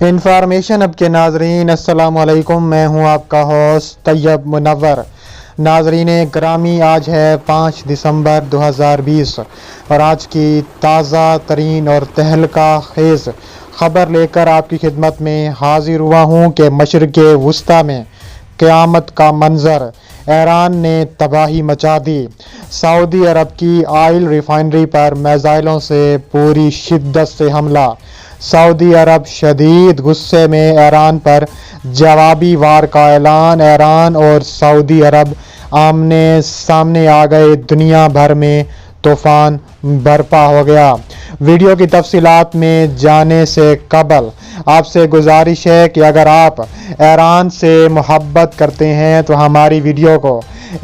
Information اب کے ناظرین السلام علیکم، میں ہوں آپ کا ہوسٹ طیب منور۔ ناظرین گرامی، آج ہے 5 دسمبر 2020 اور آج کی تازہ ترین اور تہلکہ خیز خبر لے کر آپ کی خدمت میں حاضر ہوا ہوں کہ مشرق وسطیٰ میں قیامت کا منظر، ایران نے تباہی مچا دی۔ سعودی عرب کی آئل ریفائنری پر میزائلوں سے پوری شدت سے حملہ۔ سعودی عرب شدید غصے میں، ایران پر جوابی وار کا اعلان۔ ایران اور سعودی عرب آمنے سامنے آ گئے، دنیا بھر میں طوفان برپا ہو گیا۔ ویڈیو کی تفصیلات میں جانے سے قبل آپ سے گزارش ہے کہ اگر آپ ایران سے محبت کرتے ہیں تو ہماری ویڈیو کو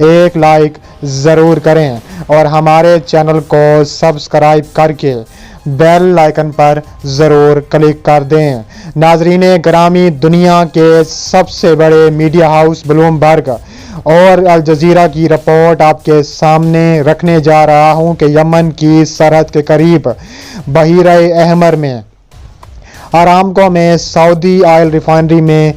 ایک لائک ضرور کریں اور ہمارے چینل کو سبسکرائب کر کے بیل آئکن پر ضرور کلک کر دیں۔ ناظرین گرامی، دنیا کے سب سے بڑے میڈیا ہاؤس بلومبرگ اور الجزیرہ کی رپورٹ آپ کے سامنے رکھنے جا رہا ہوں کہ یمن کی سرحد کے قریب بحیرہ احمر میں ارامکو میں سعودی آئل ریفائنری میں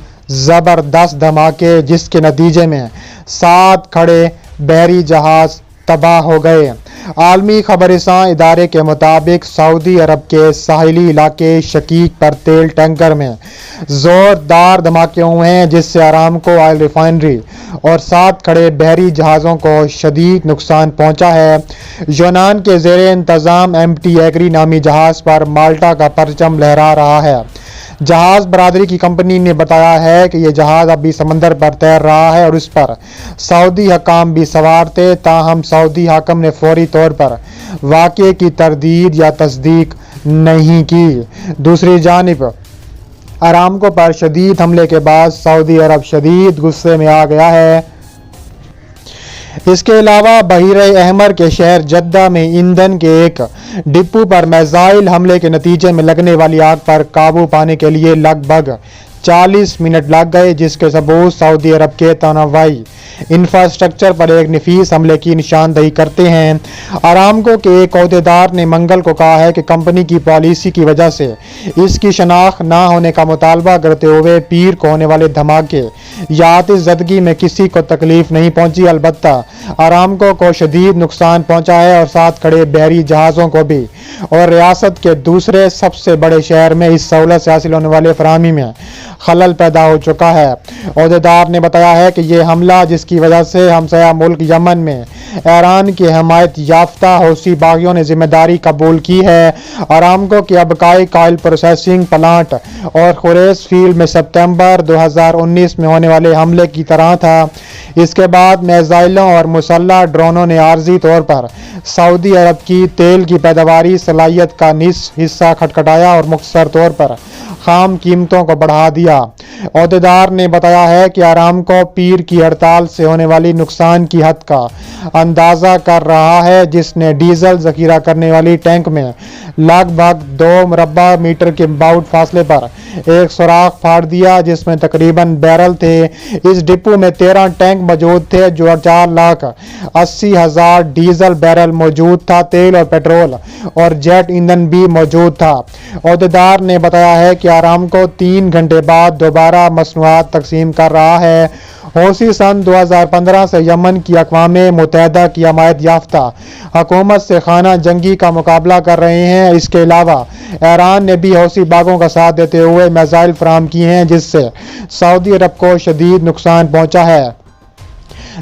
زبردست دھماکے، جس کے نتیجے میں 7 کھڑے بحری جہاز تباہ ہو گئے۔ عالمی خبررساں ادارے کے مطابق سعودی عرب کے ساحلی علاقے شقیق پر تیل ٹینکر میں زوردار دھماکے ہوئے ہیں، جس سے ارامکو آئل ریفائنری اور 7 کھڑے بحری جہازوں کو شدید نقصان پہنچا ہے۔ یونان کے زیر انتظام MT ایگری نامی جہاز پر مالٹا کا پرچم لہرا رہا ہے۔ جہاز برادری کی کمپنی نے بتایا ہے کہ یہ جہاز ابھی سمندر پر تیر رہا ہے اور اس پر سعودی حکام بھی سوار تھے، تاہم سعودی حاکم نے فوری طور پر واقعے کی تردید یا تصدیق نہیں کی۔ دوسری جانب ارامکو پر شدید حملے کے بعد سعودی عرب شدید غصے میں آ گیا ہے۔ اس کے علاوہ بحیرہ احمر کے شہر جدہ میں ایندھن کے ایک ڈپو پر میزائل حملے کے نتیجے میں لگنے والی آگ پر قابو پانے کے لیے لگ بھگ 40 منٹ لگ گئے، جس کے ثبوت سعودی عرب کے تنوعی انفراسٹرکچر پر ایک نفیس حملے کی نشاندہی کرتے ہیں۔ ارامکو کے ایک عہدیدار نے منگل کو کہا ہے کہ کمپنی کی پالیسی کی وجہ سے اس کی شناخت نہ ہونے کا مطالبہ کرتے ہوئے پیر کو ہونے والے دھماکے یا آتش زدگی میں کسی کو تکلیف نہیں پہنچی، البتہ ارامکو کو شدید نقصان پہنچا ہے اور 7 کھڑے بحری جہازوں کو بھی، اور ریاست کے دوسرے سب سے بڑے شہر میں اس سہولت سے حاصل ہونے والے فراہمی میں خلل پیدا ہو چکا ہے۔ عہدیدار نے بتایا ہے کہ یہ حملہ، جس کی وجہ سے ہمسایہ ملک یمن میں ایران کی حمایت یافتہ حوثی باغیوں نے ذمہ داری قبول کی ہے۔ ارامکو کے ابقائی آئل پروسیسنگ پلانٹ اور خریز فیلڈ میں ستمبر 2019 میں ہونے والے حملے کی طرح تھا۔ اس کے بعد میزائلوں اور مسلح ڈرونوں نے عارضی طور پر سعودی عرب کی تیل کی پیداواری صلاحیت کا نصف حصہ کھٹکھٹایا اور مختصر طور پر خام قیمتوں کو بڑھا دیا۔ عہدیدار نے بتایا ہے کہ ارامکو پیر کی ہڑتال سے ہونے والی نقصان کی حد کا اندازہ کر رہا ہے، جس نے ڈیزل ذخیرہ کرنے والی ٹینک میں لگ بھگ 2 مربع میٹر کے باؤٹ فاصلے پر ایک سوراخ پھاڑ دیا، جس میں تقریباً بیرل تھے۔ اس ڈپو میں 13 ٹینک موجود تھے، جو 4,80,000 ڈیزل بیرل موجود تھا۔ تیل اور پیٹرول اور جیٹ ایندھن بھی موجود تھا۔ عہدیدار نے بتایا ہے کہ ارامکو 3 گھنٹے بعد دوبارہ مصنوعات تقسیم کر رہا ہے۔ حوثی سن 2015 سے یمن کی اقوام متحدہ کی حمایت یافتہ حکومت سے خانہ جنگی کا مقابلہ کر رہے ہیں۔ اس کے علاوہ ایران نے بھی حوثی باغوں کا ساتھ دیتے ہوئے میزائل فراہم کیے ہیں، جس سے سعودی عرب کو شدید نقصان پہنچا ہے۔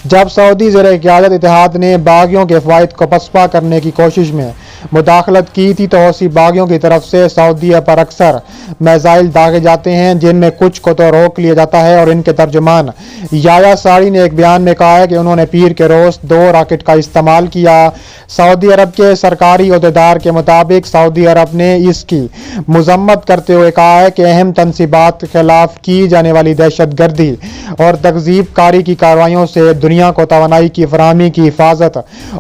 جب سعودی زیر قیادت اتحاد نے باغیوں کے فوائد کو پسپا کرنے کی کوشش میں مداخلت کی تھی، تو حوثی باغیوں کی طرف سے سعودیہ پر اکثر میزائل داغے جاتے ہیں، جن میں کچھ کو تو روک لیا جاتا ہے، اور ان کے ترجمان یایا ساری نے ایک بیان میں کہا ہے کہ انہوں نے پیر کے روز 2 راکٹ کا استعمال کیا۔ سعودی عرب کے سرکاری عہدیدار کے مطابق سعودی عرب نے اس کی مذمت کرتے ہوئے کہا ہے کہ اہم تنصیبات کے خلاف کی جانے والی دہشت گردی اور تکذیب کاری کی کارروائیوں سے دنیا کو توانائی کی فراہمی کی حفاظت